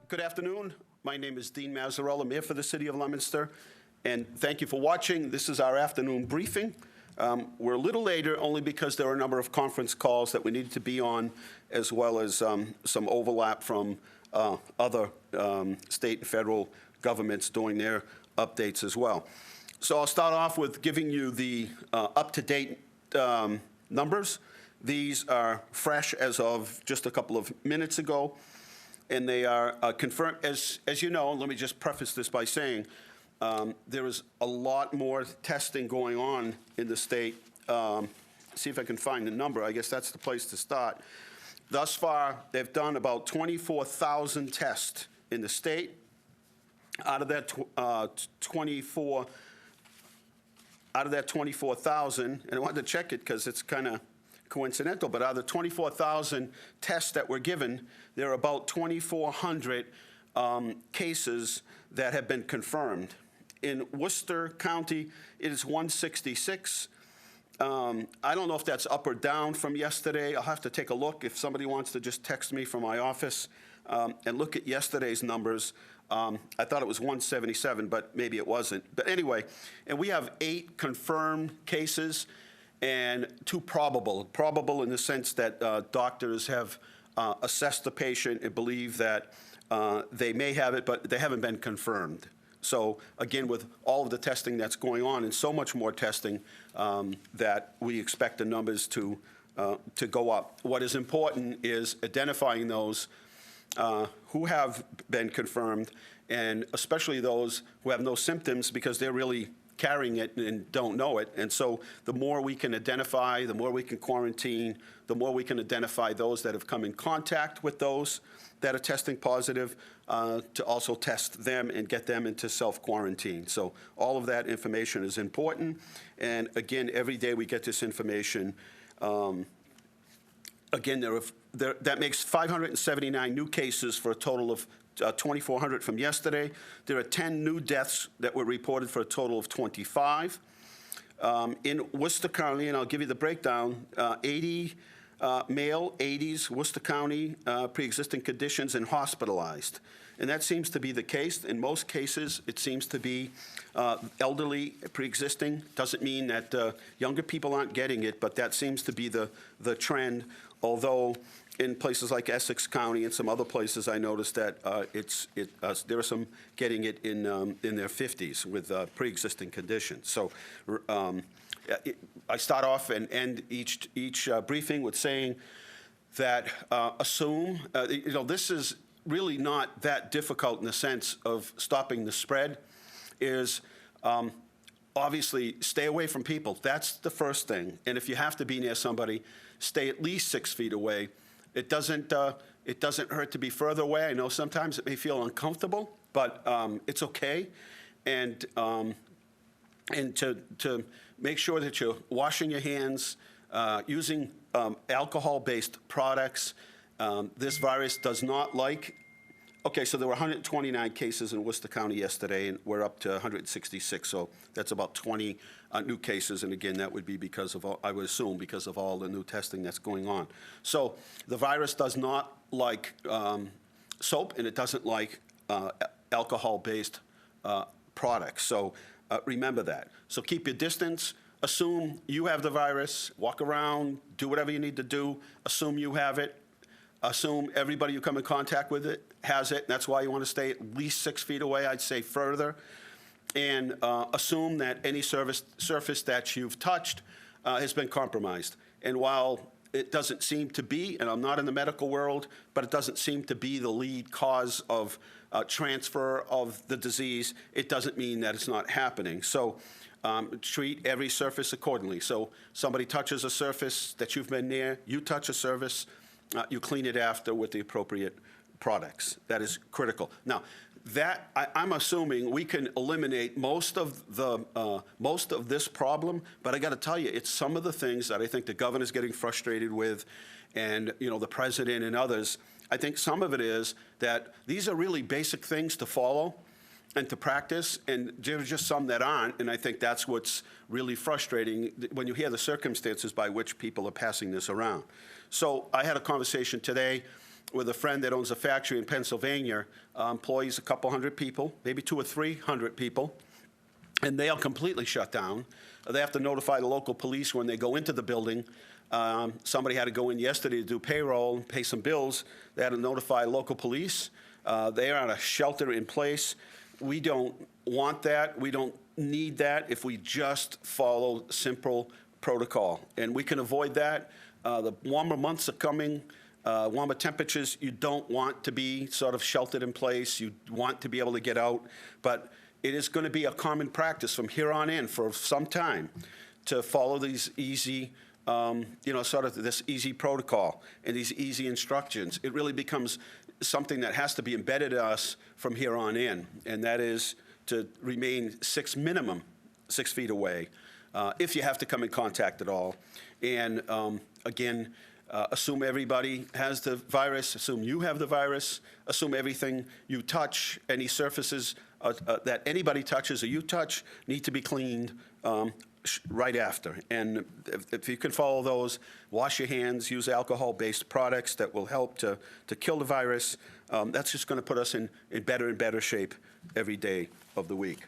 Good afternoon. My name is Dean Mazzarella. I'm here for the City of Leominster, and thank you for watching. This is our afternoon briefing. We're a little later only because there are a number of conference calls that we needed to be on, as well as some overlap from other state and federal governments doing their updates as well. So I'll start off with giving you the up-to-date numbers. These are fresh as of just a couple of minutes ago, and they are confirmed. As you know, let me just preface this by saying there is a lot more testing going on in the state. See if I can find the number. I guess that's the place to start. Thus far, they've done about 24,000 tests in the state. Out of that 24,000, and I wanted to check it because it's kind of coincidental, but out of the 24,000 tests that were given, there are about 2,400 cases that have been confirmed. In Worcester County, it is 166. I don't know if that's up or down from yesterday. I'll have to take a look. If somebody wants to just text me from my office and look at yesterday's numbers, I thought it was 177, but maybe it wasn't. But anyway, and we have 8 confirmed cases and 2 probable. Probable in the sense that doctors have assessed the patient and believe that they may have it, but they haven't been confirmed. So again, with all of the testing that's going on and so much more testing, that we expect the numbers to go up. What is important is identifying those who have been confirmed, and especially those who have no symptoms because they're really carrying it and don't know it. And so the more we can identify, the more we can quarantine, the more we can identify those that have come in contact with those that are testing positive, to also test them and get them into self-quarantine. So all of that information is important. And again, every day we get this information. Again, that makes 579 new cases for a total of 2,400 from yesterday. There are 10 new deaths that were reported for a total of 25. In Worcester County, and I'll give you the breakdown, 80 male, 80s, Worcester County, pre-existing conditions and hospitalized. And that seems to be the case. In most cases, it seems to be elderly, pre-existing. Doesn't mean that younger people aren't getting it, but that seems to be the trend. Although in places like Essex County and some other places, I noticed that there are some getting it in their 50s with pre-existing conditions. So I start off and end each briefing with saying that assume, this is really not that difficult in the sense of stopping the spread, is obviously stay away from people. That's the first thing. And if you have to be near somebody, stay at least 6 feet away. It doesn't hurt to be further away. I know sometimes it may feel uncomfortable, but it's okay. And to make sure that you're washing your hands, using alcohol-based products. This virus does not like. Okay, so there were 129 cases in Worcester County yesterday, and we're up to 166. So that's about 20 new cases, and again, that would be because of I would assume because of all the new testing that's going on. So the virus does not like soap, and it doesn't like alcohol-based products. So remember that. So keep your distance. Assume you have the virus. Walk around. Do whatever you need to do. Assume you have it. Assume everybody you come in contact with it has it. That's why you want to stay at least 6 feet away. I'd say further. And assume that any surface that you've touched has been compromised. And while it doesn't seem to be, and I'm not in the medical world, but it doesn't seem to be the lead cause of transfer of the disease, it doesn't mean that it's not happening. So treat every surface accordingly. So somebody touches a surface that you've been near, you touch a surface, you clean it after with the appropriate products. That is critical. Now, that I'm assuming we can eliminate most of this problem, but I got to tell you, it's some of the things that I think the governor's getting frustrated with, and the president and others. I think some of it is that these are really basic things to follow and to practice, and there's just some that aren't, and I think that's what's really frustrating when you hear the circumstances by which people are passing this around. So I had a conversation today with a friend that owns a factory in Pennsylvania, employs a couple hundred people, maybe 200 or 300 people, and they are completely shut down. They have to notify the local police when they go into the building. Somebody had to go in yesterday to do payroll, pay some bills. They had to notify local police. They are on a shelter in place. We don't want that. We don't need that if we just follow simple protocol. And we can avoid that. The warmer months are coming, warmer temperatures. You don't want to be sort of sheltered in place. You want to be able to get out. But it is going to be a common practice from here on in for some time to follow these easy, sort of this easy protocol and these easy instructions. It really becomes something that has to be embedded in us from here on in, and that is to remain minimum 6 feet away if you have to come in contact at all. And again, assume everybody has the virus, assume you have the virus, assume everything you touch, any surfaces that anybody touches or you touch need to be cleaned right after. And if you can follow those, wash your hands, use alcohol-based products that will help to kill the virus. That's just going to put us in better and better shape every day of the week.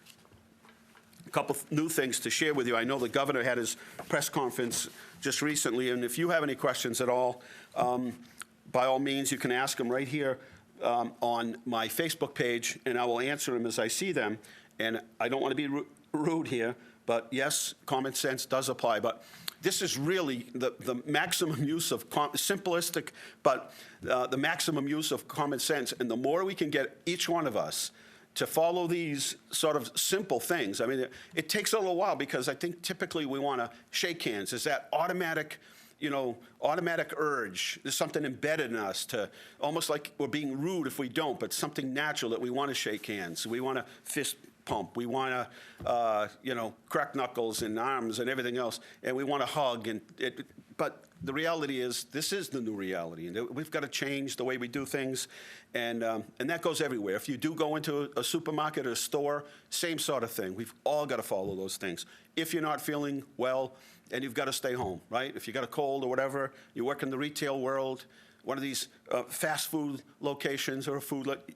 A couple new things to share with you. I know the governor had his press conference just recently, and if you have any questions at all, by all means, you can ask them right here on my Facebook page, and I will answer them as I see them. And I don't want to be rude here, but yes, common sense does apply. But this is really the maximum use of simplistic, but the maximum use of common sense. And the more we can get each one of us to follow these sort of simple things. I mean, it takes a little while because I think typically we want to shake hands. Is that automatic, automatic urge? There's something embedded in us to almost like we're being rude if we don't, but something natural that we want to shake hands. We want to fist pump. We want to, crack knuckles and arms and everything else, and we want to hug. But the reality is, this is the new reality, and we've got to change the way we do things, and that goes everywhere. If you do go into a supermarket or a store, same sort of thing. We've all got to follow those things. If you're not feeling well, and you've got to stay home, right? If you got a cold or whatever, you work in the retail world, one of these fast food locations or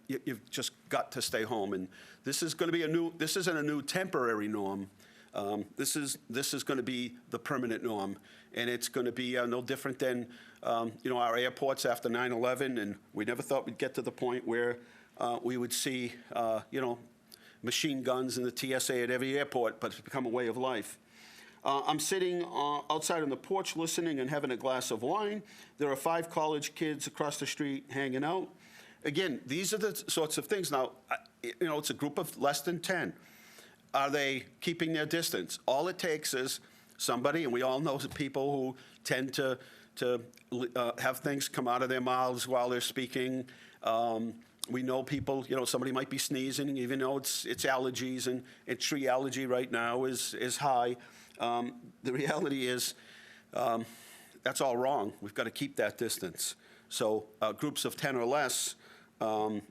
you've just got to stay home. And this is going to be this isn't a new temporary norm. This is going to be the permanent norm, and it's going to be no different than our airports after 9/11. And we never thought we'd get to the point where we would see machine guns in the TSA at every airport, but it's become a way of life. I'm sitting outside on the porch listening and having a glass of wine. There are 5 college kids across the street hanging out. Again, these are the sorts of things. Now, it's a group of less than 10. Are they keeping their distance? All it takes is somebody, and we all know people who tend to have things come out of their mouths while they're speaking. We know people, somebody might be sneezing, even though it's allergies, and tree allergy right now is high. The reality is that's all wrong. We've got to keep that distance. So groups of 10 or less, and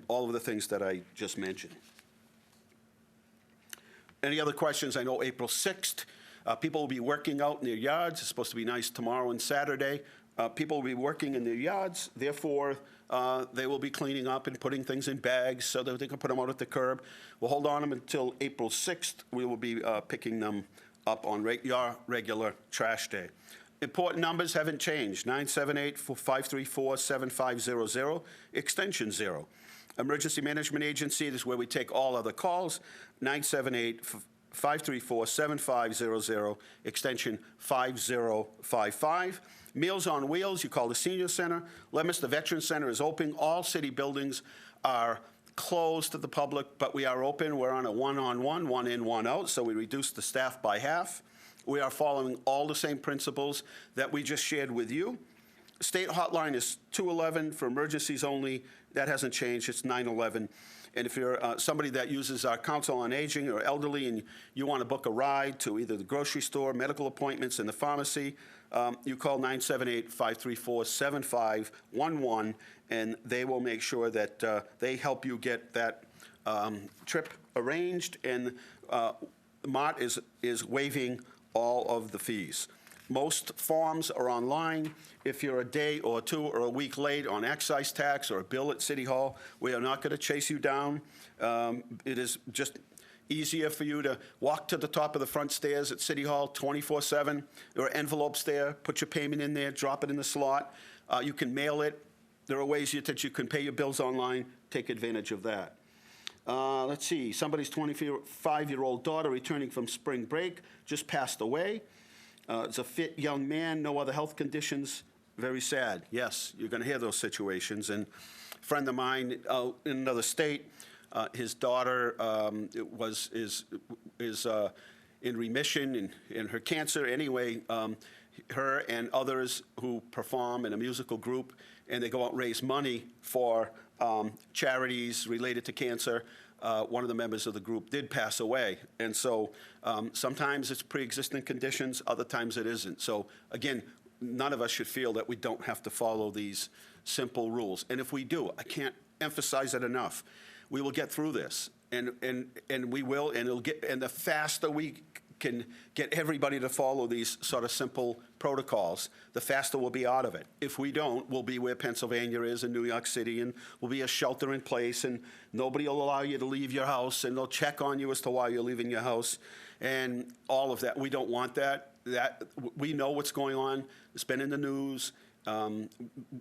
all of the things that I just mentioned. Any other questions? I know April 6th, people will be working out in their yards. It's supposed to be nice tomorrow and Saturday. People will be working in their yards. Therefore, they will be cleaning up and putting things in bags so that they can put them out at the curb. We'll hold on them until April 6th. We will be picking them up on your regular trash day. Important numbers haven't changed. 978-534-7500, extension 0. Emergency Management Agency, this is where we take all other calls. 978-534-7500, extension 5055. Meals on Wheels, you call the Senior Center. Leominster Veteran Center is open. All city buildings are closed to the public, but we are open. We're on a one-on-one, one in, one out, so we reduced the staff by half. We are following all the same principles that we just shared with you. State hotline is 211 for emergencies only. That hasn't changed. It's 911. And if you're somebody that uses our Council on Aging or elderly and you want to book a ride to either the grocery store, medical appointments, and the pharmacy, you call 978-534-7511, and they will make sure that they help you get that trip arranged. And MART is waiving all of the fees. Most forms are online. If you're a day or two or a week late on excise tax or a bill at City Hall, we are not going to chase you down. It is just easier for you to walk to the top of the front stairs at City Hall 24/7. There are envelopes there. Put your payment in there. Drop it in the slot. You can mail it. There are ways that you can pay your bills online. Take advantage of that. Let's see. Somebody's 25-year-old daughter returning from spring break just passed away. It's a fit young man, no other health conditions. Very sad. Yes, you're going to hear those situations. And a friend of mine out in another state, his daughter is in remission in her cancer. Anyway, her and others who perform in a musical group, and they go out and raise money for charities related to cancer. One of the members of the group did pass away. And so sometimes it's pre-existing conditions, other times it isn't. So again, none of us should feel that we don't have to follow these simple rules. And if we do, I can't emphasize it enough, we will get through this. And we will, and the faster we can get everybody to follow these sort of simple protocols, the faster we'll be out of it. If we don't, we'll be where Pennsylvania is in New York City, and we'll be a shelter in place, and nobody will allow you to leave your house, and they'll check on you as to why you're leaving your house, and all of that. We don't want that. We know what's going on. It's been in the news.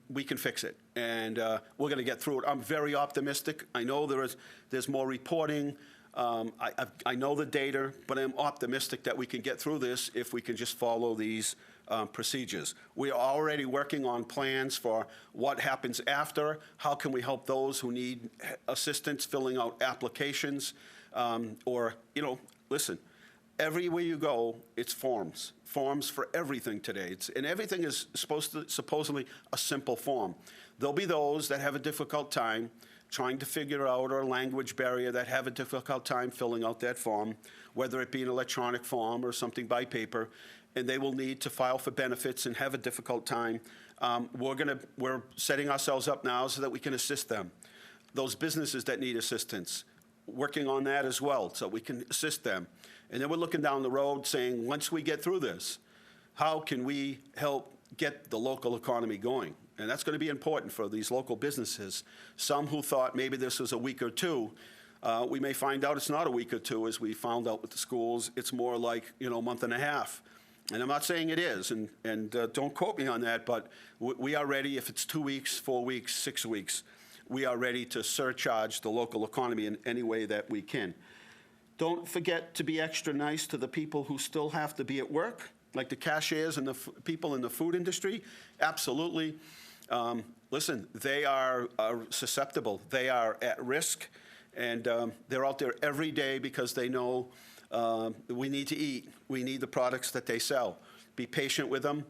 We can fix it, and we're going to get through it. I'm very optimistic. I know there's more reporting. I know the data, but I'm optimistic that we can get through this if we can just follow these procedures. We are already working on plans for what happens after. How can we help those who need assistance filling out applications? Listen, everywhere you go, it's forms for everything today. And everything is supposedly a simple form. There'll be those that have a difficult time trying to figure out, or a language barrier, that have a difficult time filling out that form, whether it be an electronic form or something by paper, and they will need to file for benefits and have a difficult time. We're setting ourselves up now so that we can assist them. Those businesses that need assistance, working on that as well, so we can assist them. And then we're looking down the road saying, once we get through this, how can we help get the local economy going? And that's going to be important for these local businesses. Some who thought maybe this was a week or two, we may find out it's not a week or two, as we found out with the schools. It's more like, a month and a half. And I'm not saying it is, and don't quote me on that, but we are ready. If it's 2 weeks, 4 weeks, 6 weeks, we are ready to surcharge the local economy in any way that we can. Don't forget to be extra nice to the people who still have to be at work, like the cashiers and the people in the food industry. Absolutely. Listen, they are susceptible. They are at risk, and they're out there every day because they know we need to eat. We need the products that they sell. Be patient with them.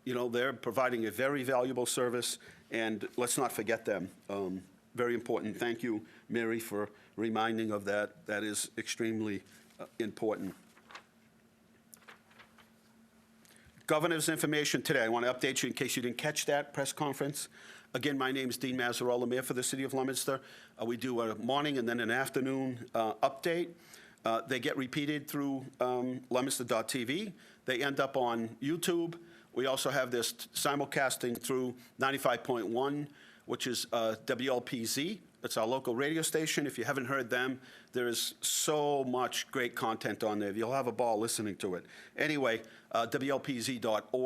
They're providing a very valuable service, and let's not forget them. Very important. Thank you, Mary, for reminding of that. That is extremely important. Governor's information today. I want to update you in case you didn't catch that press conference. Again, my name is Dean Mazzarola, Mayor for the City of Leominster. We do a morning and then an afternoon update. They get repeated through Leominster.tv. They end up on YouTube. We also have this simulcasting through 95.1, which is WLPZ. It's our local radio station. If you haven't heard them, there is so much great content on there. You'll have a ball listening to it. Anyway, WLPZ.org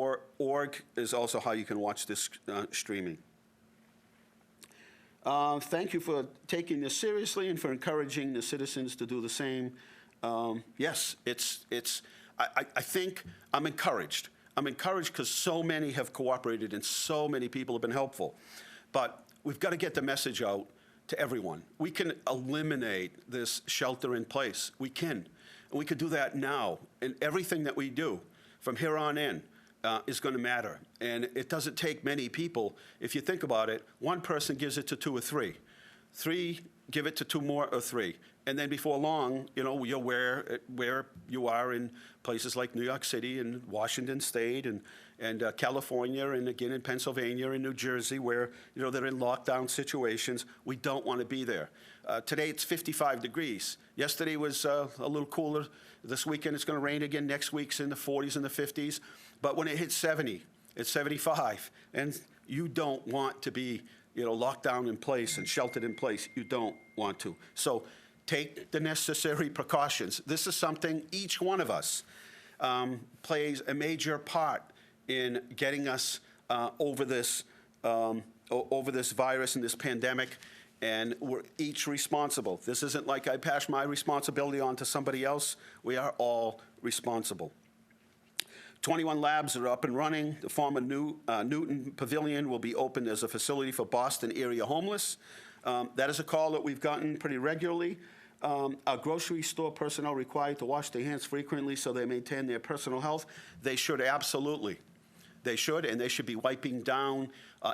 is also how you can watch this streaming. Thank you for taking this seriously and for encouraging the citizens to do the same. Yes, I think I'm encouraged. I'm encouraged because so many have cooperated and so many people have been helpful. But we've got to get the message out to everyone. We can eliminate this shelter in place. We can. And we could do that now. And everything that we do from here on in is going to matter. And it doesn't take many people. If you think about it, one person gives it to 2 or 3. 3 give it to 2 more or 3. And then before long, you're where you are in places like New York City and Washington State and and California, and again in Pennsylvania and New Jersey, where they're in lockdown situations. We don't want to be there. Today it's 55 degrees. Yesterday was a little cooler. This weekend it's going to rain again. Next week's in the 40s and the 50s. But when it hits 70, it's 75, and you don't want to be locked down in place and sheltered in place. You don't want to. So take the necessary precautions. This is something each one of us plays a major part in getting us over this virus and this pandemic, and we're each responsible. This isn't like I pass my responsibility on to somebody else. We are all responsible. 21 labs are up and running. The former Newton Pavilion will be opened as a facility for Boston area homeless. That is a call that we've gotten pretty regularly. Are grocery store personnel required to wash their hands frequently so they maintain their personal health? They should, absolutely. They should, and they should be wiping down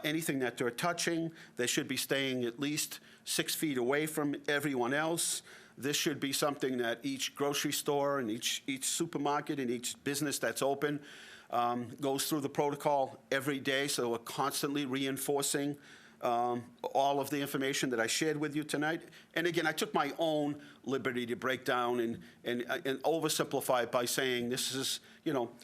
anything that they're touching. They should be staying at least 6 feet away from everyone else. This should be something that each grocery store and each supermarket and each business that's open goes through the protocol every day, so we're constantly reinforcing all of the information that I shared with you tonight. And again, I took my own liberty to break down and oversimplify it by saying this is,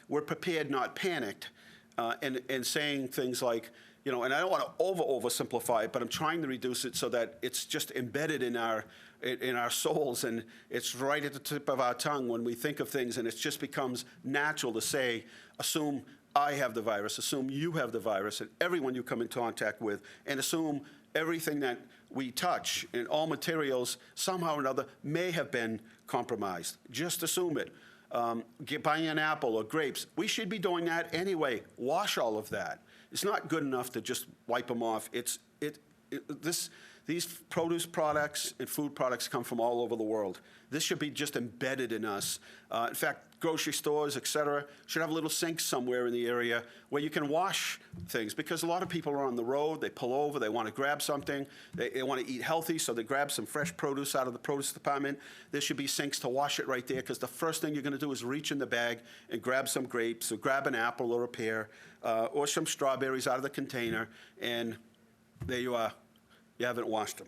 we're prepared, not panicked, and saying things like, and I don't want to oversimplify it, but I'm trying to reduce it so that it's just embedded in our souls, and it's right at the tip of our tongue when we think of things, and it just becomes natural to say, assume I have the virus, assume you have the virus, and everyone you come in contact with, and assume everything that we touch and all materials somehow or another may have been compromised. Just assume it. Buying an apple or grapes, we should be doing that anyway. Wash all of that. It's not good enough to just wipe them off. These produce products and food products come from all over the world. This should be just embedded in us. In fact, grocery stores, et cetera, should have little sinks somewhere in the area where you can wash things, because a lot of people are on the road, they pull over, they want to grab something, they want to eat healthy, so they grab some fresh produce out of the produce department. There should be sinks to wash it right there, because the first thing you're going to do is reach in the bag and grab some grapes or grab an apple or a pear or some strawberries out of the container, and there you are. You haven't washed them.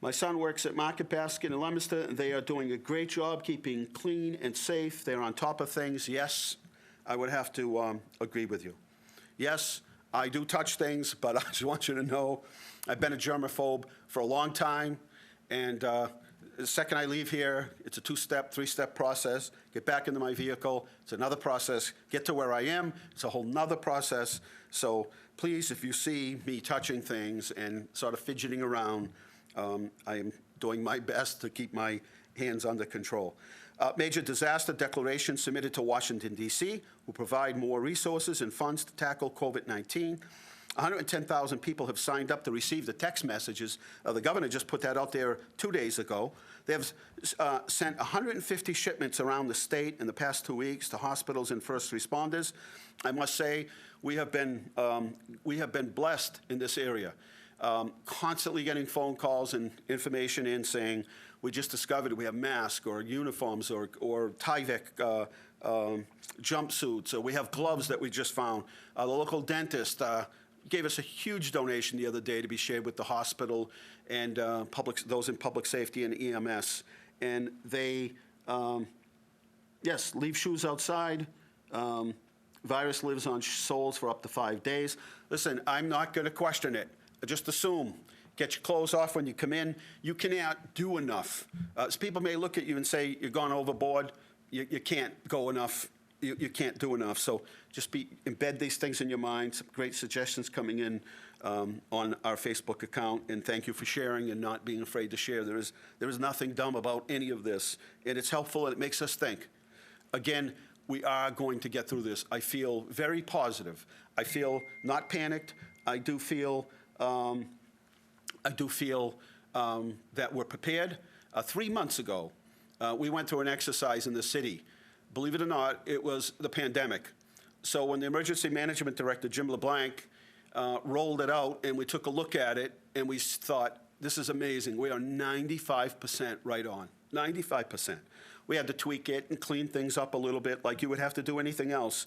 My son works at Market Basket in Leominster, and they are doing a great job keeping clean and safe. They're on top of things. Yes, I would have to agree with you. Yes, I do touch things, but I just want you to know I've been a germaphobe for a long time, and the second I leave here, it's a 2-step, 3-step process. Get back into my vehicle. It's another process. Get to where I am. It's a whole nother process. So please, if you see me touching things and sort of fidgeting around, I am doing my best to keep my hands under control. Major disaster declaration submitted to Washington, D.C., will provide more resources and funds to tackle COVID-19. 110,000 people have signed up to receive the text messages. The governor just put that out there 2 days ago. They have sent 150 shipments around the state in the past 2 weeks to hospitals and first responders. I must say, we have been blessed in this area. Constantly getting phone calls and information in saying, we just discovered we have masks or uniforms or Tyvek jumpsuits, or we have gloves that we just found. The local dentist gave us a huge donation the other day to be shared with the hospital and those in public safety and EMS. And they, yes, leave shoes outside. Virus lives on soles for up to 5 days. Listen, I'm not going to question it. Just assume. Get your clothes off when you come in. You cannot do enough. So people may look at you and say you're gone overboard. You can't go enough. You can't do enough. So just embed these things in your mind. Some great suggestions coming in on our Facebook account. And thank you for sharing and not being afraid to share. There is nothing dumb about any of this. And it's helpful and it makes us think. Again, we are going to get through this. I feel very positive. I feel not panicked. I do feel that we're prepared. 3 months ago, we went through an exercise in the city. Believe it or not, it was the pandemic. So when the emergency management director, Jim LeBlanc, rolled it out and we took a look at it and we thought, this is amazing. We are 95% right on, 95%. We had to tweak it and clean things up a little bit like you would have to do anything else.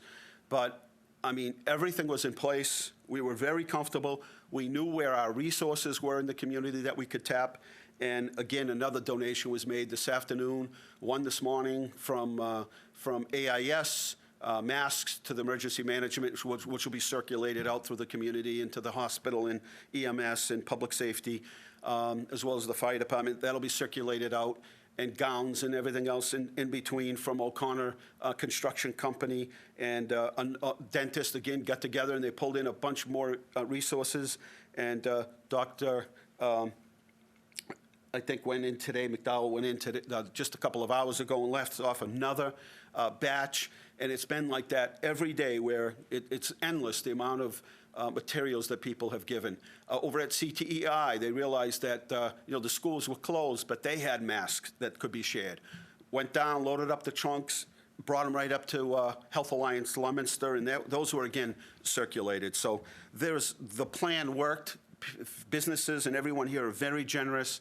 But, I mean, everything was in place. We were very comfortable. We knew where our resources were in the community that we could tap. And again, another donation was made this afternoon, one this morning from AIS, masks to the emergency management, which will be circulated out through the community into the hospital and EMS and public safety, as well as the fire department. That'll be circulated out, and gowns and everything else in between from O'Connor Construction Company. And a dentist, again, got together and they pulled in a bunch more resources. And Dr. I think went in today, McDowell went in today, just a couple of hours ago, and left off another batch. And it's been like that every day, where it's endless, the amount of materials that people have given. Over at CTEI, they realized that the schools were closed, but they had masks that could be shared. Went down, loaded up the trunks, brought them right up to Health Alliance Leominster, and those were, again, circulated. So the plan worked. Businesses and everyone here are very generous.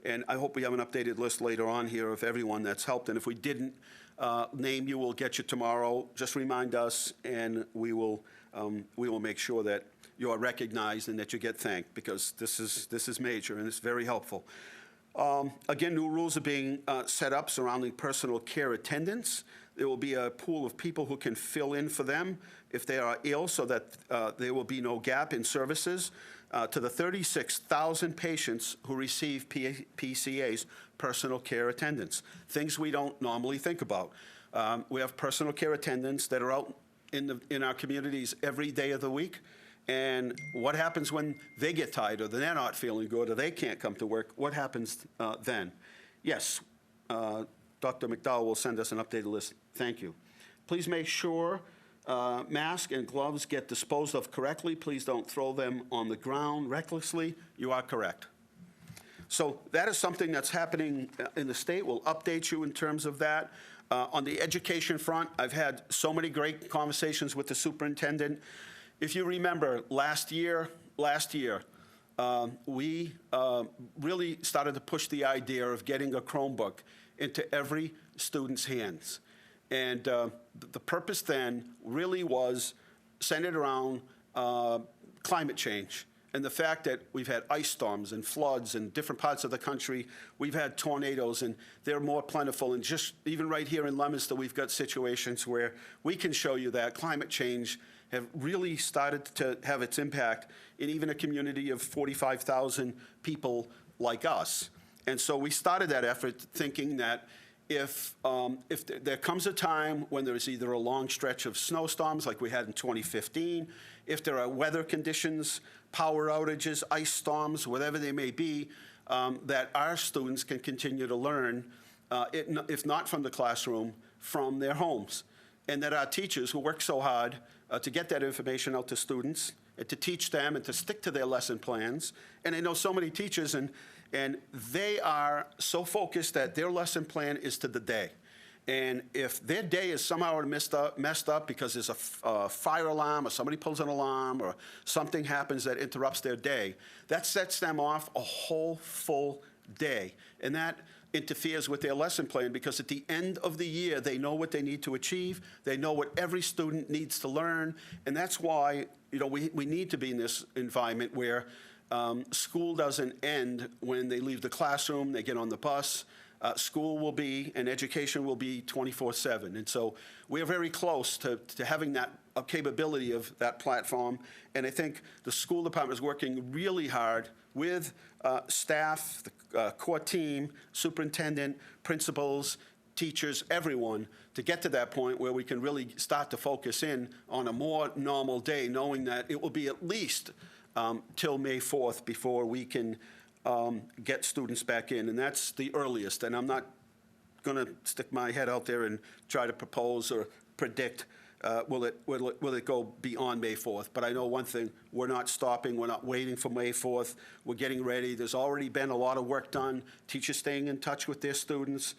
And I hope we have an updated list later on here of everyone that's helped. And if we didn't name you, we'll get you tomorrow. Just remind us, and we will make sure that you are recognized and that you get thanked, because this is major and it's very helpful. Again, new rules are being set up surrounding personal care attendants. There will be a pool of people who can fill in for them if they are ill, so that there will be no gap in services. To the 36,000 patients who receive PCA's, personal care attendants, things we don't normally think about. We have personal care attendants that are out in our communities every day of the week. And what happens when they get tired, or they're not feeling good, or they can't come to work? What happens then? Yes, Dr. McDowell will send us an updated list. Thank you. Please make sure masks and gloves get disposed of correctly. Please don't throw them on the ground recklessly. You are correct. So that is something that's happening in the state. We'll update you in terms of that. On the education front, I've had so many great conversations with the superintendent. If you remember, last year, we really started to push the idea of getting a Chromebook into every student's hands. And the purpose then really was centered around climate change and the fact that we've had ice storms and floods in different parts of the country. We've had tornadoes, and they're more plentiful. And just even right here in Leominster, we've got situations where we can show you that climate change have really started to have its impact in even a community of 45,000 people like us. And so we started that effort thinking that if there comes a time when there's either a long stretch of snowstorms like we had in 2015, if there are weather conditions, power outages, ice storms, whatever they may be, that our students can continue to learn, if not from the classroom, from their homes. And that our teachers who work so hard to get that information out to students, and to teach them and to stick to their lesson plans. And I know so many teachers, and they are so focused that their lesson plan is to the day. And if their day is somehow messed up because there's a fire alarm, or somebody pulls an alarm, or something happens that interrupts their day, that sets them off a whole full day. And that interferes with their lesson plan, because at the end of the year, they know what they need to achieve. They know what every student needs to learn. And that's why we need to be in this environment where school doesn't end when they leave the classroom, they get on the bus. School will be, and education will be 24/7. And so we're very close to having that capability of that platform. And I think the school department is working really hard with staff, the core team, superintendent, principals, teachers, everyone, to get to that point where we can really start to focus in on a more normal day, knowing that it will be at least till May 4th before we can get students back in. And that's the earliest. And I'm not going to stick my head out there and try to propose or predict will it go beyond May 4th. But I know one thing: we're not stopping. We're not waiting for May 4th. We're getting ready. There's already been a lot of work done. Teachers staying in touch with their students.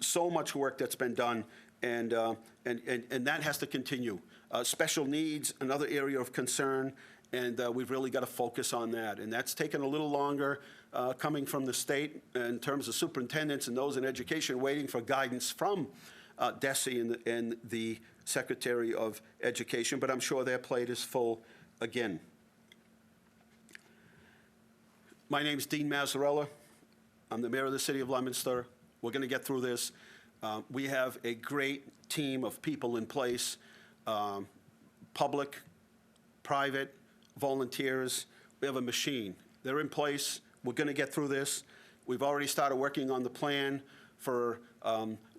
So much work that's been done, and that has to continue. Special needs, another area of concern, and we've really got to focus on that. And that's taken a little longer coming from the state in terms of superintendents and those in education waiting for guidance from DESE and the Secretary of Education, but I'm sure their plate is full again. My name's Dean Mazzarella. I'm the mayor of the city of Leominster. We're going to get through this. We have a great team of people in place, public, private, volunteers. We have a machine. They're in place. We're going to get through this. We've already started working on the plan for,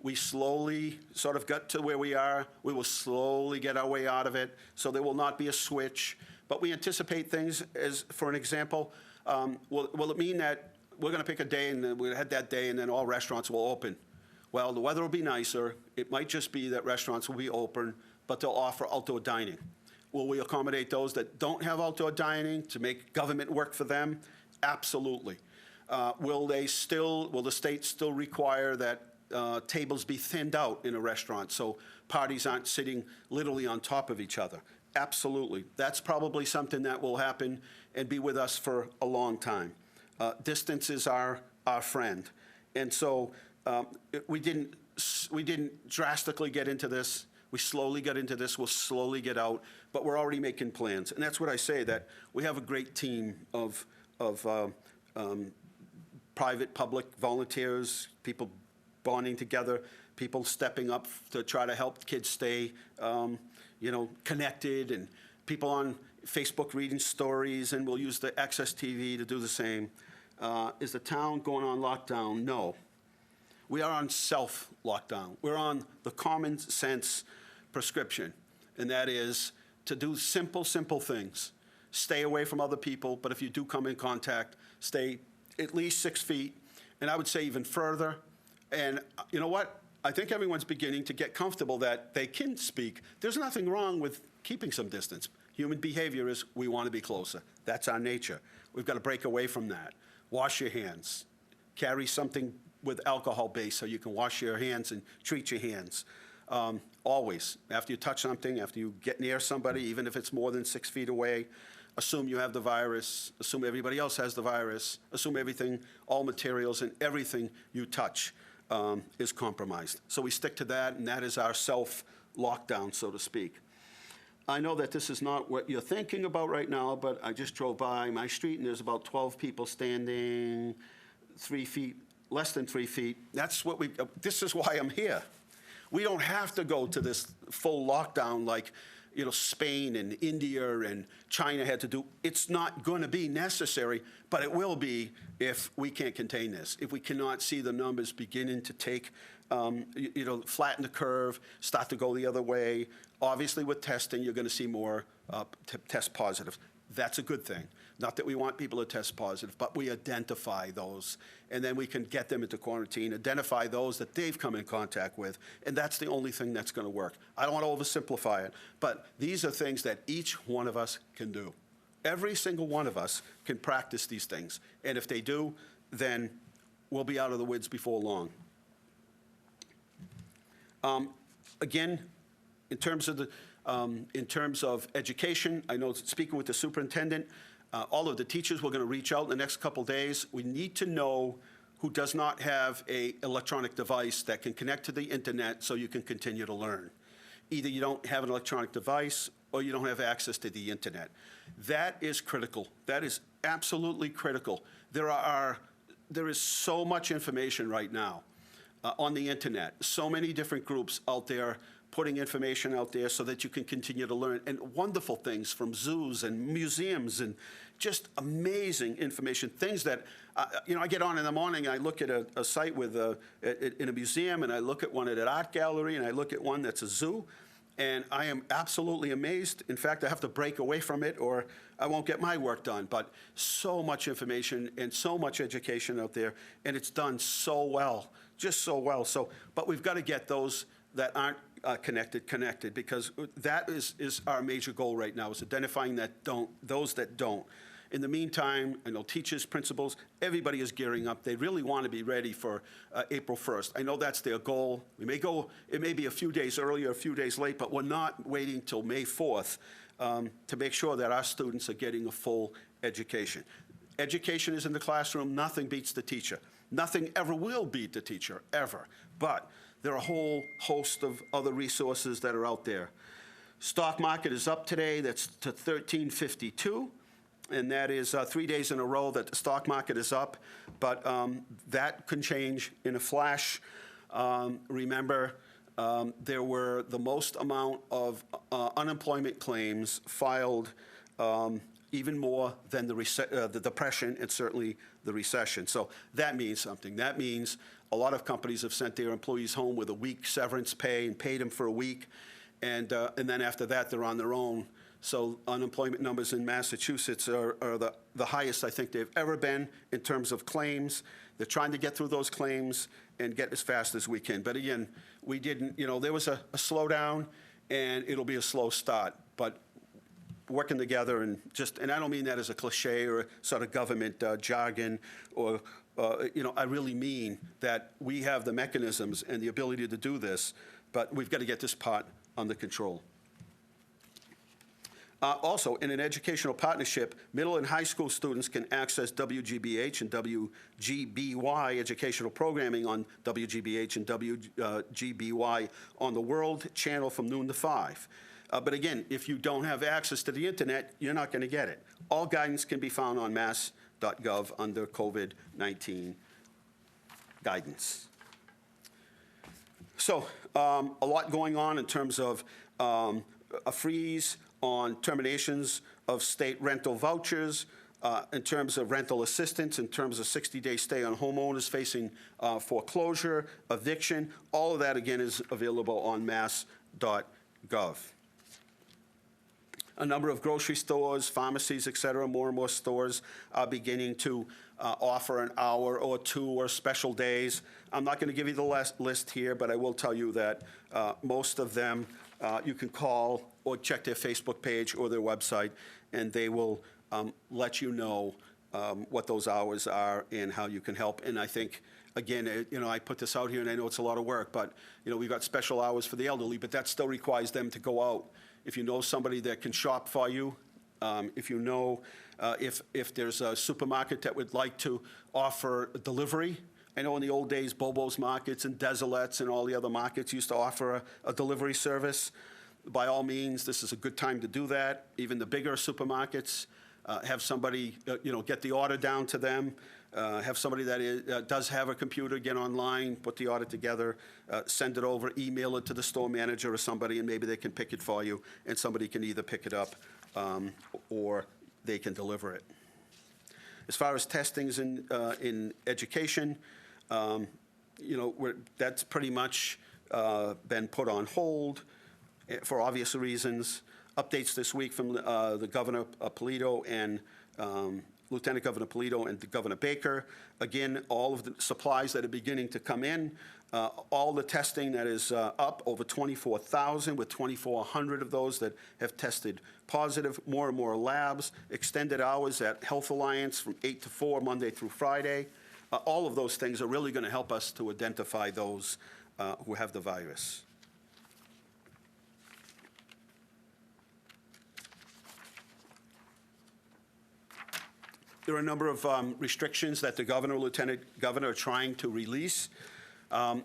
we slowly sort of got to where we are. We will slowly get our way out of it, so there will not be a switch. But we anticipate things as, for an example, will it mean that we're going to pick a day and then we'll head that day and then all restaurants will open? Well, the weather will be nicer. It might just be that restaurants will be open, but they'll offer outdoor dining. Will we accommodate those that don't have outdoor dining to make government work for them? Absolutely. Will the state still require that tables be thinned out in a restaurant so parties aren't sitting literally on top of each other? Absolutely. That's probably something that will happen and be with us for a long time. Distance is our friend. And so we didn't drastically get into this. We slowly got into this. We'll slowly get out. But we're already making plans. And that's what I say, that we have a great team of private, public volunteers, people bonding together, people stepping up to try to help kids stay connected, and people on Facebook reading stories, and we'll use the Access TV to do the same. Is the town going on lockdown? No. We are on self-lockdown. We're on the common sense prescription, and that is to do simple things. Stay away from other people, but if you do come in contact, stay at least 6 feet, and I would say even further. And you know what? I think everyone's beginning to get comfortable that they can speak. There's nothing wrong with keeping some distance. Human behavior is we want to be closer. That's our nature. We've got to break away from that. Wash your hands. Carry something with alcohol base so you can wash your hands and treat your hands. Always, after you touch something, after you get near somebody, even if it's more than 6 feet away, assume you have the virus, assume everybody else has the virus, assume everything, all materials and everything you touch is compromised. So we stick to that, and that is our self-lockdown, so to speak. I know that this is not what you're thinking about right now, but I just drove by my street, and there's about 12 people standing 3 feet, less than 3 feet. That's what this is why I'm here. We don't have to go to this full lockdown like, Spain and India and China had to do. It's not going to be necessary, but it will be if we can't contain this. If we cannot see the numbers beginning to take, flatten the curve, start to go the other way. Obviously, with testing, you're going to see more test positives. That's a good thing. Not that we want people to test positive, but we identify those, and then we can get them into quarantine, identify those that they've come in contact with, and that's the only thing that's going to work. I don't want to oversimplify it, but these are things that each one of us can do. Every single one of us can practice these things, and if they do, then we'll be out of the woods before long. Again, in terms of education, I know speaking with the superintendent, all of the teachers, we're going to reach out in the next couple days. We need to know who does not have an electronic device that can connect to the internet so you can continue to learn. Either you don't have an electronic device or you don't have access to the internet. That is critical. That is absolutely critical. There is so much information right now on the internet, so many different groups out there putting information out there so that you can continue to learn, and wonderful things from zoos and museums and just amazing information, things that, I get on in the morning, I look at a site with in a museum, and I look at one at an art gallery, and I look at one that's a zoo, and I am absolutely amazed. In fact, I have to break away from it or I won't get my work done. But so much information and so much education out there, and it's done so well, just so well. But we've got to get those that aren't connected, because that is our major goal right now, is identifying those that don't. In the meantime, I know teachers, principals, everybody is gearing up. They really want to be ready for April 1st. I know that's their goal. It may be a few days early or a few days late, but we're not waiting till May 4th to make sure that our students are getting a full education. Education is in the classroom. Nothing beats the teacher. Nothing ever will beat the teacher, ever. But there are a whole host of other resources that are out there. Stock market is up today. That's to 1352. And that is 3 days in a row that the stock market is up. But that can change in a flash. Remember, there were the most amount of unemployment claims filed, even more than the depression and certainly the recession. So that means something. That means a lot of companies have sent their employees home with a week severance pay and paid them for a week. And then after that, they're on their own. So unemployment numbers in Massachusetts are the highest I think they've ever been in terms of claims. They're trying to get through those claims and get as fast as we can. But again, we didn't, there was a slowdown, and it'll be a slow start. But working together and I don't mean that as a cliche or sort of government jargon or, I really mean that we have the mechanisms and the ability to do this, but we've got to get this part under control. Also, in an educational partnership, middle and high school students can access WGBH and WGBY educational programming on WGBH and WGBY on the World Channel from noon to 5. But again, if you don't have access to the internet, you're not going to get it. All guidance can be found on mass.gov under COVID-19 guidance. So a lot going on in terms of a freeze on terminations of state rental vouchers, in terms of rental assistance, in terms of 60-day stay on homeowners facing foreclosure, eviction. All of that, again, is available on mass.gov. A number of grocery stores, pharmacies, et cetera, more and more stores are beginning to offer an hour or two or special days. I'm not going to give you the list here, but I will tell you that most of them you can call or check their Facebook page or their website, and they will let you know what those hours are and how you can help. And I think, again, I put this out here, and I know it's a lot of work, but we've got special hours for the elderly, but that still requires them to go out. If you know somebody that can shop for you, if you know if there's a supermarket that would like to offer delivery. I know in the old days, Bobo's Markets and Desolettes and all the other markets used to offer a delivery service. By all means, this is a good time to do that. Even the bigger supermarkets, have somebody, get the order down to them. Have somebody that does have a computer get online, put the order together, send it over, email it to the store manager or somebody, and maybe they can pick it for you, and somebody can either pick it up or they can deliver it. As far as testings in education, that's pretty much been put on hold for obvious reasons. Updates this week from the Governor Polito and Lieutenant Governor Polito and Governor Baker. Again, all of the supplies that are beginning to come in, all the testing that is up, over 24,000, with 2,400 of those that have tested positive, more and more labs, extended hours at Health Alliance from 8 to 4, Monday through Friday. All of those things are really going to help us to identify those who have the virus. There are a number of restrictions that the governor, lieutenant governor are trying to release.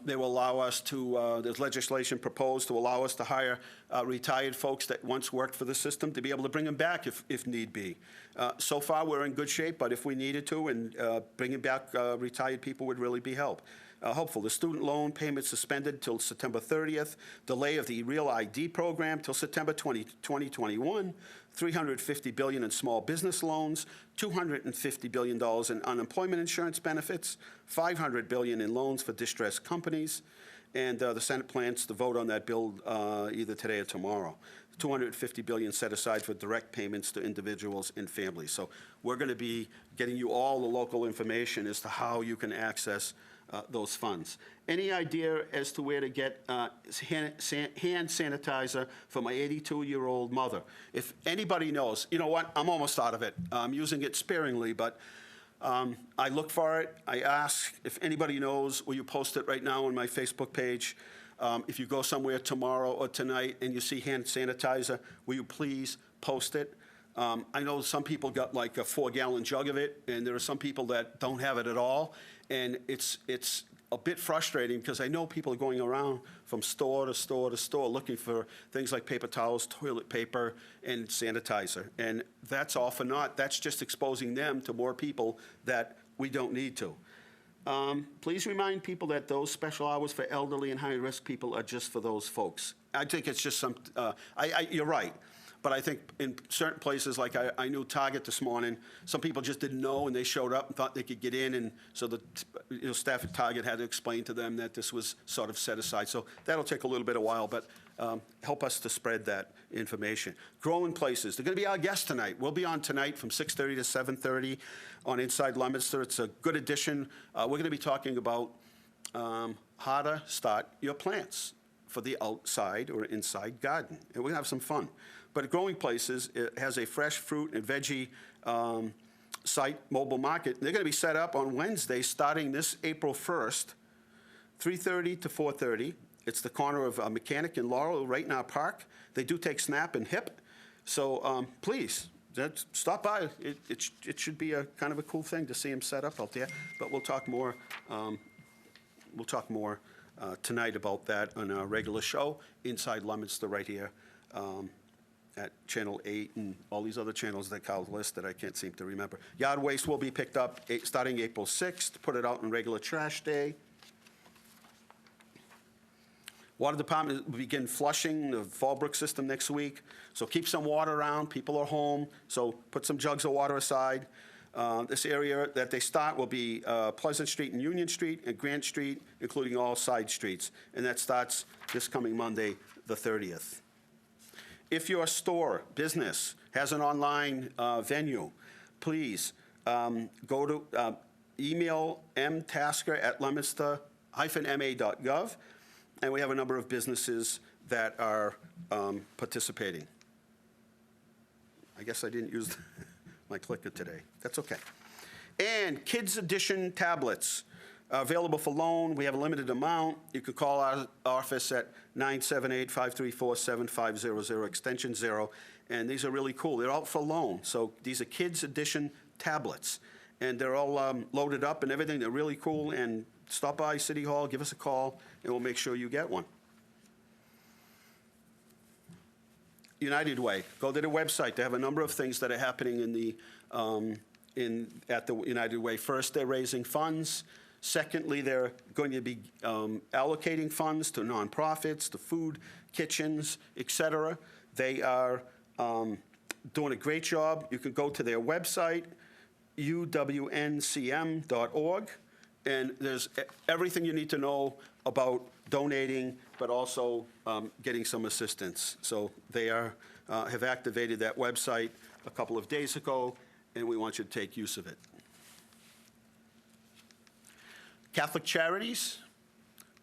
They will allow us to, there's legislation proposed to allow us to hire retired folks that once worked for the system to be able to bring them back if need be. So far, we're in good shape, but if we needed to, and bringing back retired people would really be helpful. The student loan payment suspended till September 30th, delay of the Real ID program till September 2021, $350 billion in small business loans, $250 billion in unemployment insurance benefits, $500 billion in loans for distressed companies, and the Senate plans to vote on that bill either today or tomorrow. $250 billion set aside for direct payments to individuals and families. So we're going to be getting you all the local information as to how you can access those funds. Any idea as to where to get hand sanitizer for my 82-year-old mother? If anybody knows, you know what, I'm almost out of it. I'm using it sparingly, but I look for it. I ask if anybody knows, will you post it right now on my Facebook page? If you go somewhere tomorrow or tonight and you see hand sanitizer, will you please post it? I know some people got like a 4-gallon jug of it, and there are some people that don't have it at all. And it's a bit frustrating because I know people are going around from store to store to store looking for things like paper towels, toilet paper, and sanitizer. And that's all for naught. That's just exposing them to more people that we don't need to. Please remind people that those special hours for elderly and high-risk people are just for those folks. I think it's just some, you're right. But I think in certain places, like I knew Target this morning, some people just didn't know, and they showed up and thought they could get in, and so the staff at Target had to explain to them that this was sort of set aside. So that'll take a little bit of while, but help us to spread that information. Growing Places, they're going to be our guests tonight. We'll be on tonight from 6:30 to 7:30 on Inside Leominster. It's a good addition. We're going to be talking about how to start your plants for the outside or inside garden, and we're going to have some fun. But Growing Places, it has a fresh fruit and veggie site mobile market. They're going to be set up on Wednesday starting this April 1st, 3:30 to 4:30. It's the corner of Mechanic and Laurel right in our park. They do take SNAP and HIP. So please, stop by. It should be a kind of a cool thing to see them set up out there. But we'll talk more. Tonight about that on our regular show, Inside Leominster, right here at Channel 8 and all these other channels that Carl listed I can't seem to remember. Yard waste will be picked up starting April 6th, put it out on regular trash day. Water Department will begin flushing the Fallbrook system next week, so keep some water around. People are home, so put some jugs of water aside. This area that they start will be Pleasant Street and Union Street and Grant Street, including all side streets. And that starts this coming Monday, the 30th. If your store, business, has an online venue, please go to email mtasker@leominster-ma.gov. And we have a number of businesses that are participating. I guess I didn't use my clicker today. That's okay. And Kids Edition tablets available for loan. We have a limited amount. You could call our office at 978-534-7500, extension 0. And these are really cool. They're out for loan. So these are Kids Edition tablets. And they're all loaded up and everything. They're really cool. And stop by City Hall, give us a call, and we'll make sure you get one. United Way, go to the website. They have a number of things that are happening at the United Way. First, they're raising funds. Secondly, they're going to be allocating funds to nonprofits, to food kitchens, et cetera. They are doing a great job. You can go to their website, uwncm.org, and there's everything you need to know about donating, but also getting some assistance. So they have activated that website a couple of days ago, and we want you to take use of it. Catholic Charities.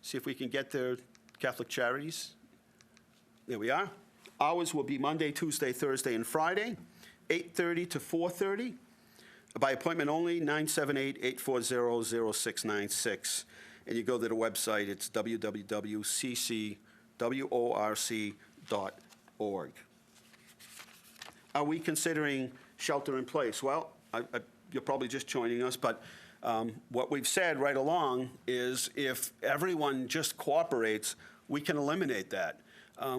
See if we can get their Catholic Charities. There we are. Hours will be Monday, Tuesday, Thursday, and Friday, 8:30 to 4:30. By appointment only, 978-840-0696. And you go to the website, it's www.ccworc.org. Are we considering shelter in place? Well, you're probably just joining us, but what we've said right along is if everyone just cooperates, we can eliminate that.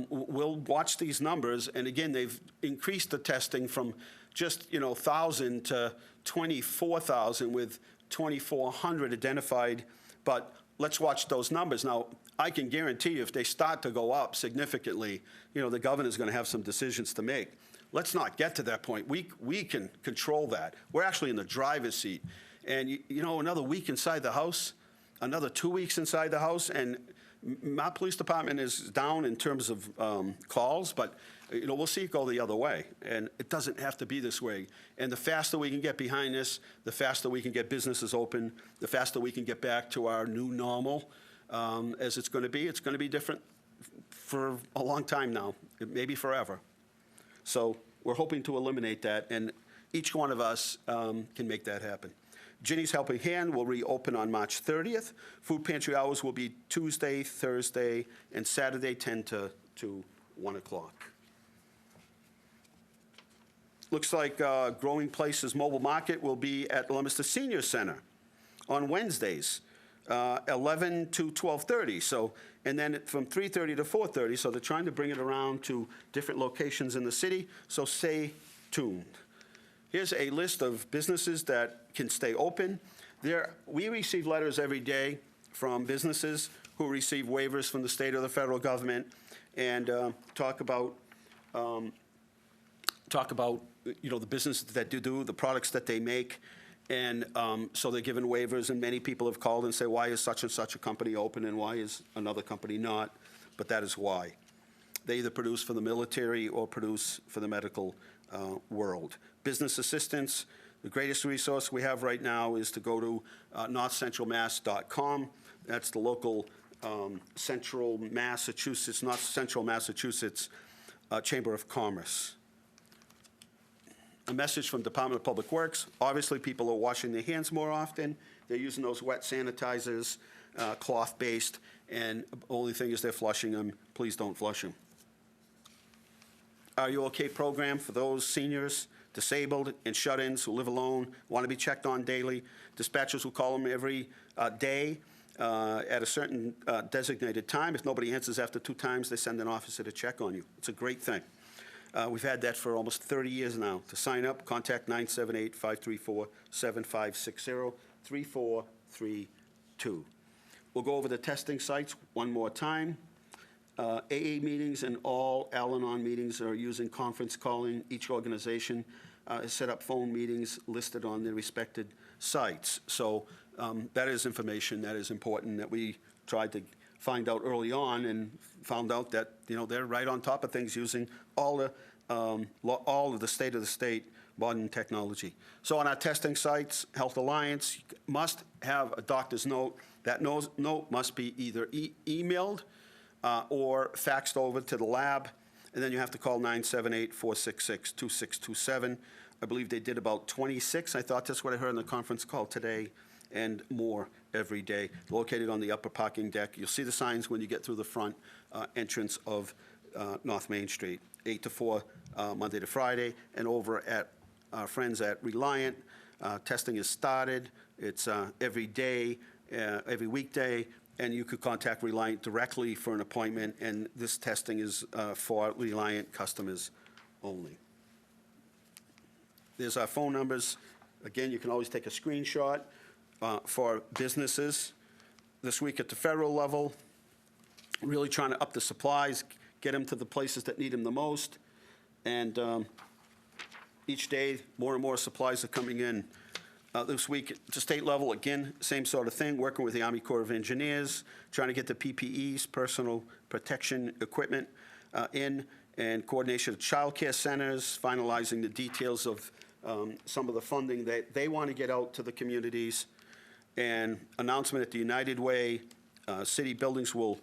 We'll watch these numbers, and again, they've increased the testing from just 1,000 to 24,000 with 2,400 identified, but let's watch those numbers. Now, I can guarantee you if they start to go up significantly, the governor's going to have some decisions to make. Let's not get to that point. We can control that. We're actually in the driver's seat. And, another week inside the house, another 2 weeks inside the house, and my police department is down in terms of calls, but we'll see it go the other way. And it doesn't have to be this way. And the faster we can get behind this, the faster we can get businesses open, the faster we can get back to our new normal, as it's going to be. It's going to be different for a long time now, maybe forever. So we're hoping to eliminate that, and each one of us can make that happen. Ginny's Helping Hand will reopen on March 30th. Food pantry hours will be Tuesday, Thursday, and Saturday, 10 to 1 o'clock. Looks like Growing Places Mobile Market will be at Leominster Senior Center on Wednesdays 11 to 12:30. So, and then from 3:30 to 4:30. So they're trying to bring it around to different locations in the city. So stay tuned. Here's a list of businesses that can stay open. We receive letters every day from businesses who receive waivers from the state or the federal government, and talk about the businesses that do the products that they make, and so they're given waivers. And many people have called and say, why is such and such a company open and why is another company not? But that is why. They either produce for the military or produce for the medical world. Business assistance, the greatest resource we have right now is to go to northcentralmass.com. That's the local Central Massachusetts, North Central Massachusetts Chamber of Commerce. A message from Department of Public Works. Obviously, people are washing their hands more often. They're using those wet sanitizers, cloth-based, and the only thing is they're flushing them. Please don't flush them. Are You OK program for those seniors, disabled, and shut-ins who live alone, want to be checked on daily. Dispatchers will call them every day at a certain designated time. If nobody answers after 2 times, they send an officer to check on you. It's a great thing. We've had that for almost 30 years now. To sign up, contact 978-534-7560, 3432. We'll go over the testing sites one more time. AA meetings and all Al-Anon meetings are using conference calling. Each organization has set up phone meetings listed on their respected sites. So that is information that is important that we tried to find out early on, and found out that they're right on top of things using all of the state modern technology. So on our testing sites, Health Alliance must have a doctor's note. That note must be either emailed or faxed over to the lab, and then you have to call 978-466-2627. I believe they did about 26. I thought that's what I heard in the conference call today, and more every day. Located on the upper parking deck. You'll see the signs when you get through the front entrance of North Main Street, 8 to 4 Monday to Friday, and over at our friends at Reliant. Testing is started. It's every day, every weekday, and you could contact Reliant directly for an appointment, and this testing is for Reliant customers only. There's our phone numbers. Again, you can always take a screenshot for businesses. This week at the federal level, really trying to up the supplies, get them to the places that need them the most, and each day more and more supplies are coming in. This week at the state level, again, same sort of thing, working with the Army Corps of Engineers, trying to get the PPEs, personal protection equipment, in, and coordination of child care centers, finalizing the details of some of the funding that they want to get out to the communities, and announcement at the United Way. City buildings will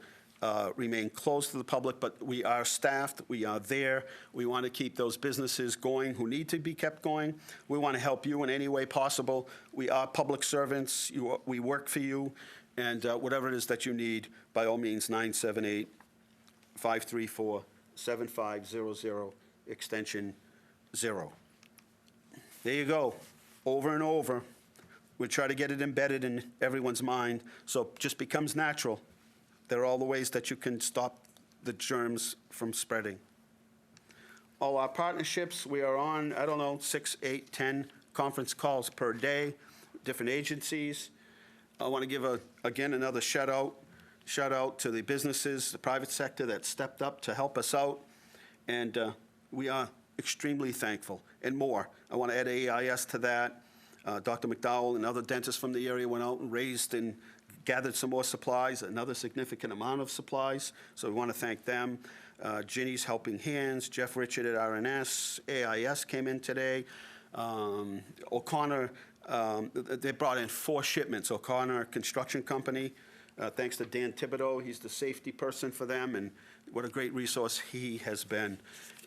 remain closed to the public, but we are staffed. We are there. We want to keep those businesses going who need to be kept going. We want to help you in any way possible. We are public servants. We work for you. And whatever it is that you need, by all means, 978-534-7500, extension 0. There you go. Over and over. We try to get it embedded in everyone's mind so it just becomes natural. There are all the ways that you can stop the germs from spreading. All our partnerships, we are on, 6, 8, 10 conference calls per day, different agencies. I want to give, again, another shout out to the businesses, the private sector that stepped up to help us out. And we are extremely thankful, and more. I want to add AIS to that. Dr. McDowell and other dentists from the area went out and raised and gathered some more supplies, another significant amount of supplies. So we want to thank them. Ginny's Helping Hands, Jeff Richard at RNS, AIS came in today. O'Connor, they brought in 4 shipments. O'Connor Construction Company, thanks to Dan Thibodeau. He's the safety person for them, and what a great resource he has been.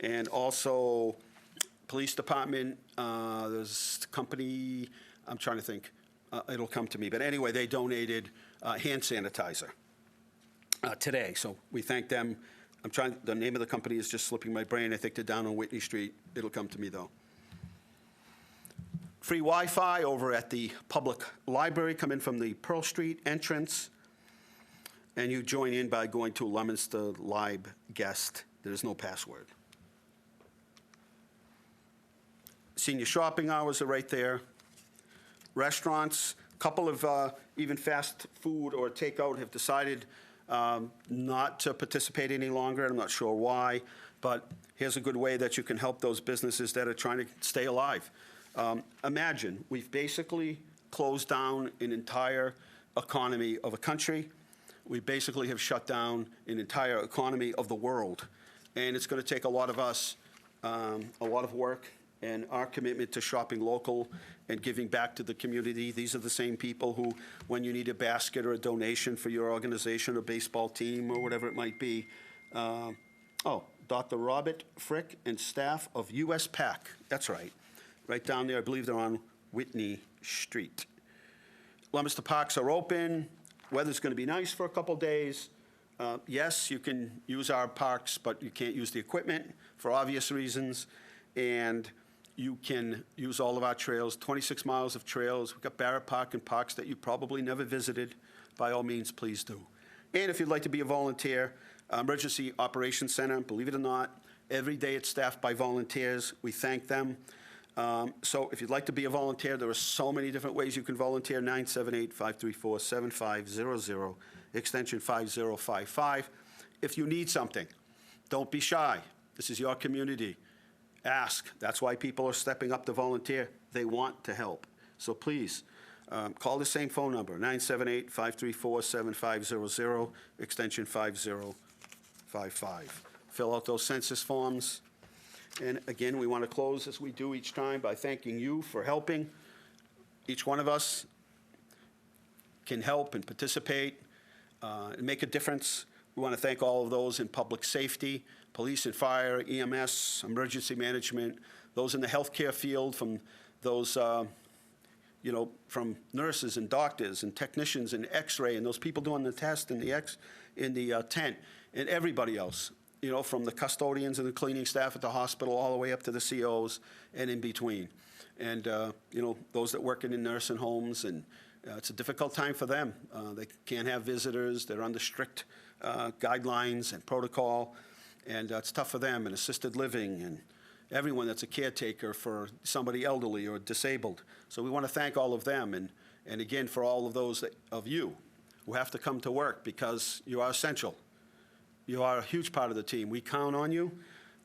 And also, police department, there's a company, I'm trying to think, it'll come to me. But anyway, they donated hand sanitizer today, so we thank them. The name of the company is just slipping my brain. I think they're down on Whitney Street. It'll come to me, though. Free Wi-Fi over at the public library. Come in from the Pearl Street entrance. And you join in by going to Leominster Lib Guest. There's no password. Senior shopping hours are right there. Restaurants, a couple of even fast food or takeout have decided not to participate any longer. I'm not sure why, but here's a good way that you can help those businesses that are trying to stay alive. Imagine, we've basically closed down an entire economy of a country. We basically have shut down an entire economy of the world. And it's going to take a lot of us, a lot of work, and our commitment to shopping local and giving back to the community. These are the same people who, when you need a basket or a donation for your organization or baseball team or whatever it might be, Dr. Robert Frick and staff of US PAC, that's right down there. I believe they're on Whitney Street. Leominster parks are open. Weather's going to be nice for a couple days. Yes, you can use our parks, but you can't use the equipment for obvious reasons. And you can use all of our trails, 26 miles of trails. We've got Barrett Park and parks that you probably never visited. By all means, please do. And if you'd like to be a volunteer, Emergency Operations Center, believe it or not, every day it's staffed by volunteers. We thank them. So if you'd like to be a volunteer, there are so many different ways you can volunteer. 978-534-7500, extension 5055. If you need something, don't be shy. This is your community. Ask. That's why people are stepping up to volunteer. They want to help. So please, call the same phone number, 978-534-7500, extension 5055. Fill out those census forms. And again, we want to close, as we do each time, by thanking you for helping. Each one of us can help and participate and make a difference. We want to thank all of those in public safety, police and fire, EMS, emergency management, those in the healthcare field, from those, from nurses and doctors and technicians and X-ray and those people doing the test in the tent, and everybody else, from the custodians and the cleaning staff at the hospital all the way up to the COs and in between. And, those that work in the nursing homes, and it's a difficult time for them. They can't have visitors. They're under strict guidelines and protocol. And it's tough for them, and assisted living, and everyone that's a caretaker for somebody elderly or disabled. So we want to thank all of them, and again, for all of those of you who have to come to work, because you are essential. You are a huge part of the team. We count on you,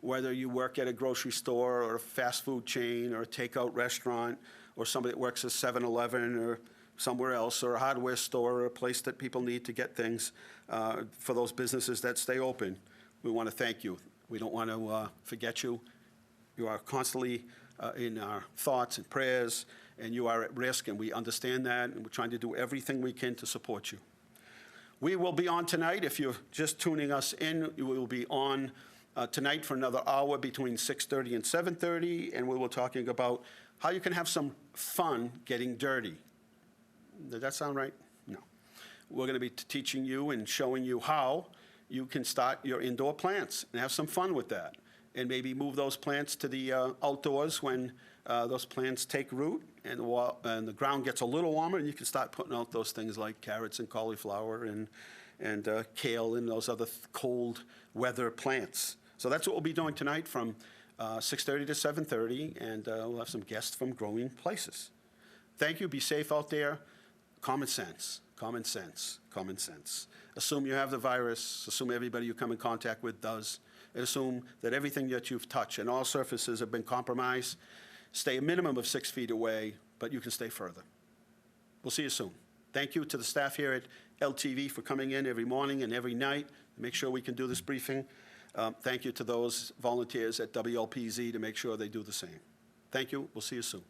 whether you work at a grocery store or a fast food chain or a takeout restaurant, or somebody that works at 7-Eleven or somewhere else, or a hardware store, or a place that people need to get things, for those businesses that stay open. We want to thank you. We don't want to forget you. You are constantly in our thoughts and prayers, and you are at risk, and we understand that, and we're trying to do everything we can to support you. We will be on tonight. If you're just tuning us in, we will be on tonight for another hour between 6:30 and 7:30, and we will be talking about how you can have some fun getting dirty. Does that sound right? No. We're going to be teaching you and showing you how you can start your indoor plants and have some fun with that, and maybe move those plants to the outdoors when those plants take root and the ground gets a little warmer, and you can start putting out those things like carrots and cauliflower and kale and those other cold weather plants. So that's what we'll be doing tonight from 6:30 to 7:30, and we'll have some guests from Growing Places. Thank you. Be safe out there. Common sense. Common sense. Common sense. Assume you have the virus. Assume everybody you come in contact with does. And assume that everything that you've touched and all surfaces have been compromised. Stay a minimum of 6 feet away, but you can stay further. We'll see you soon. Thank you to the staff here at LTV for coming in every morning and every night to make sure we can do this briefing. Thank you to those volunteers at WLPZ to make sure they do the same. Thank you. We'll see you soon.